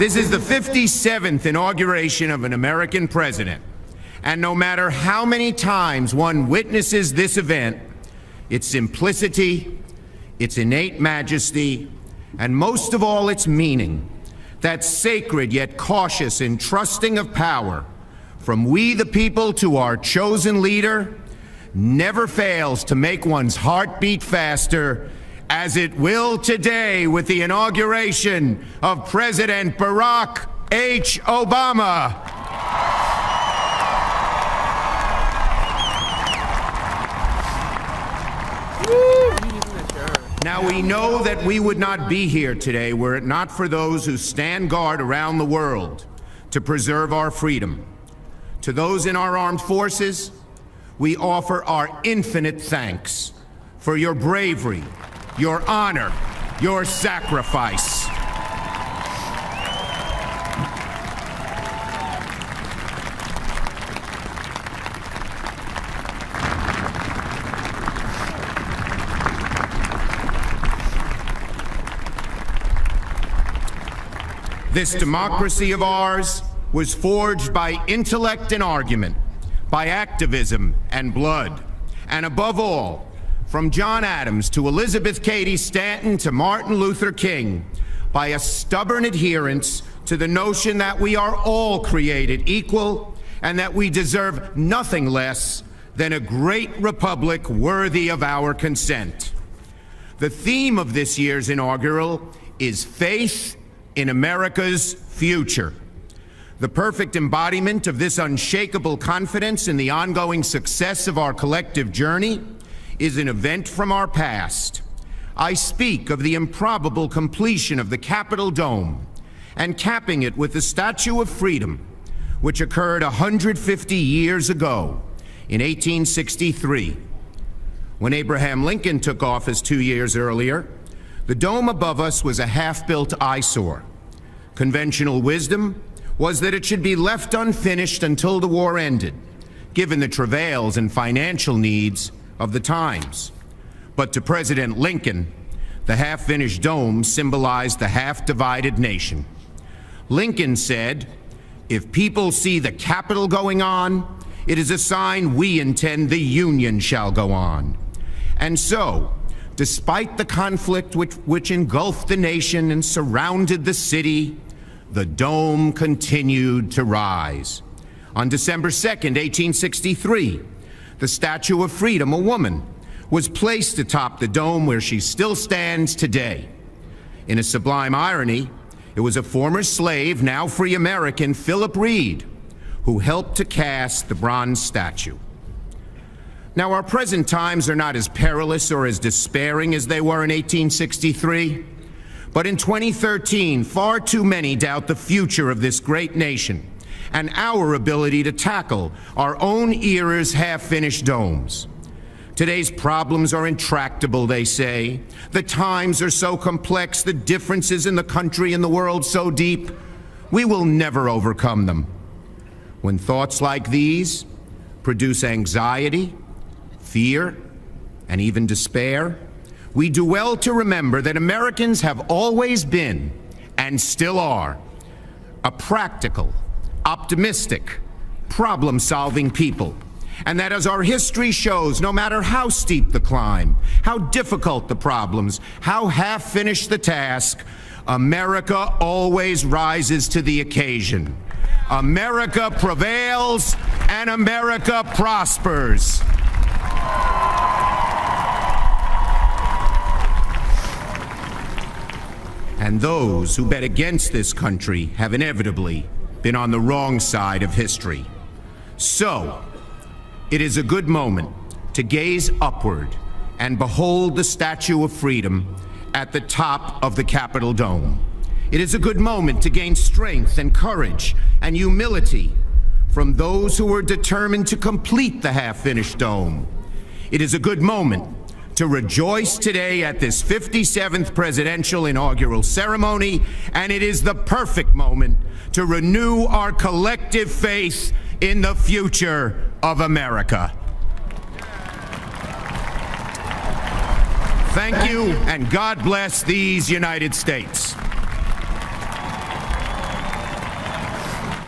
This is the 57th inauguration of an American president. And no matter how many times one witnesses this event, its simplicity, its innate majesty, and most of all its meaning, that sacred yet cautious entrusting of power from we the people to our chosen leader, never fails to make one's heart beat faster, as it will today with the inauguration of President Barack H. Obama. Now, we know that we would not be here today were it not for those who stand guard around the world to preserve our freedom. To those in our armed forces, we offer our infinite thanks for your bravery, your honor, your sacrifice. This democracy of ours was forged by intellect and argument, by activism and blood, and above all, from John Adams to Elizabeth Cady Stanton to Martin Luther King, by a stubborn adherence to the notion that we are all created equal and that we deserve nothing less than a great republic worthy of our consent. The theme of this year's inaugural is faith in America's future. The perfect embodiment of this unshakable confidence in the ongoing success of our collective journey is an event from our past. I speak of the improbable completion of the Capitol Dome and capping it with the Statue of Freedom, which occurred 150 years ago in 1863. When Abraham Lincoln took office 2 years earlier, the dome above us was a half-built eyesore. Conventional wisdom was that it should be left unfinished until the war ended, given the travails and financial needs of the times. But to President Lincoln, the half-finished dome symbolized the half-divided nation. Lincoln said, "If people see the Capitol going on, it is a sign we intend the Union shall go on." And so, despite the conflict which engulfed the nation and surrounded the city, the dome continued to rise. On December 2nd, 1863, the Statue of Freedom, a woman, was placed atop the dome where she still stands today. In a sublime irony, it was a former slave, now free American, Philip Reed, who helped to cast the bronze statue. Now, our present times are not as perilous or as despairing as they were in 1863, but in 2013, far too many doubt the future of this great nation and our ability to tackle our own era's half-finished domes. Today's problems are intractable, they say. The times are so complex, the differences in the country and the world so deep, we will never overcome them. When thoughts like these produce anxiety, fear, and even despair, we do well to remember that Americans have always been, and still are, a practical, optimistic, problem-solving people. And that, as our history shows, no matter how steep the climb, how difficult the problems, how half-finished the task, America always rises to the occasion. America prevails, and America prospers. And those who bet against this country have inevitably been on the wrong side of history. So, it is a good moment to gaze upward and behold the Statue of Freedom at the top of the Capitol Dome. It is a good moment to gain strength and courage and humility from those who were determined to complete the half-finished dome. It is a good moment to rejoice today at this 57th presidential inaugural ceremony, and it is the perfect moment to renew our collective faith in the future of America. Thank you, and God bless these United States.